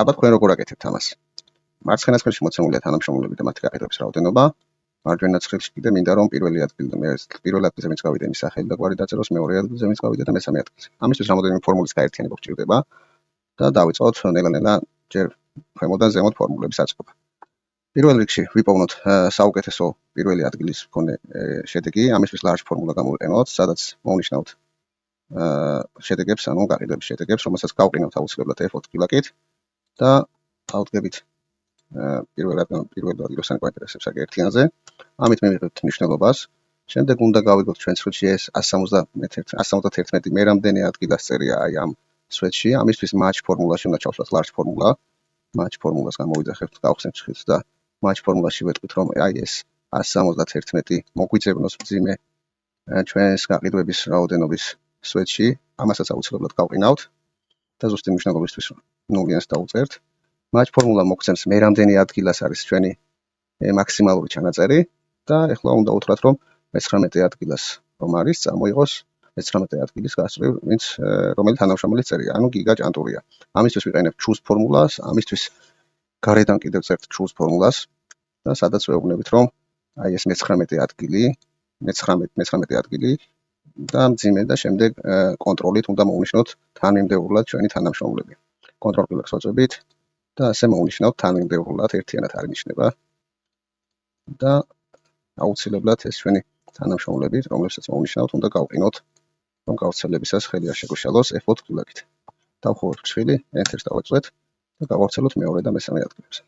აბა თქვენ როგორ აკეთებთ ამას? მარცხენა ცხელში მოცემულია თანამშრომლები და მათი გაყიდვების რაოდენობა. მარჯვენა ცხელში კიდე მინდა რომ პირველ ადგილზე ვინც გავიდა იმის სახელი და გვარი დაწეროს, მეორე ადგილზე ვინც გავიდა და მესამე ადგილზე. ამისთვის რამოდენიმე ფორმულის გაერთიანება გვჭირდება და დავიწყოთ ნელა-ნელა ჯერ ქვემოდან ზემოთ ფორმულების აწყობა. პირველ რიგში ვიპოვნოთ საუკეთესო პირველი ადგილის მქონე შედეგი, ამისთვის large ფორმულა გამოვიყენოთ, სადაც მოვნიშნავთ შედეგებს, ანუ გაყიდვების შედეგებს, რომელსაც გავყინოთ აუცილებლად F4 კილაკით და ავდგებით პირველ ადგილოსანი გვაინტერესებს აქ ერთიანზე. ამით მივიღებთ მნიშვნელობას. შემდეგ უნდა გავიგოთ ჩვენ სვეტში ეს 171 მე რამდენი ადგილას წერია აი ამ სვეტში. ამისთვის match ფორმულაში უნდა ჩავსვათ large ფორმულა. match ფორმულას გამოვიძახებთ, გავხსენთ ხილს და match ფორმულაში ვეტყვით რომ აი ეს 171 მოგვიწევნოს მძიმე ჩვენს გაყიდვების რაოდენობის სვეტში. ამასაც აუცილებლად გავყინავთ და ზუსტი მნიშვნელობისთვის ნულიანს დავუწერთ. match ფორმულა მოგცემს მე რამდენი ადგილას არის ჩვენი მაქსიმალური ჩანაწერი და ეხლა უნდა უთხრათ რომ 19 ადგილას რომ არის წამოიღოს 19 ადგილის გასწვრივ ვინც რომელი თანამშრომელი წერია, ანუ გიგა ჭანტურია. ამისთვის ვიყენებ choose ფორმულას, ამისთვის გარედან კიდევ წერთ choose ფორმულას და სადაც ვეუბნებით რომ აი ეს 19 ადგილი და მძიმე და შემდეგ კონტროლით უნდა მოვნიშნოთ თანმიმდევრულად ჩვენი თანამშრომლები. კონტროლ კილაკს ვაწვევით და ასე მოვნიშნავთ თანმიმდევრულად ერთიანად არ ინიშნება და აუცილებლად ეს ჩვენი თანამშრომლები, რომლებსაც მოვნიშნავთ, უნდა გავყინოთ, რომ გავრცელებისას ხელი არ შეგვიშალოს F4 კილაკით. დავხოვოთ ფრჩხილი, Enter-ს დავეწვეთ და გავავრცელოთ მეორე და მესამე ადგილებზე.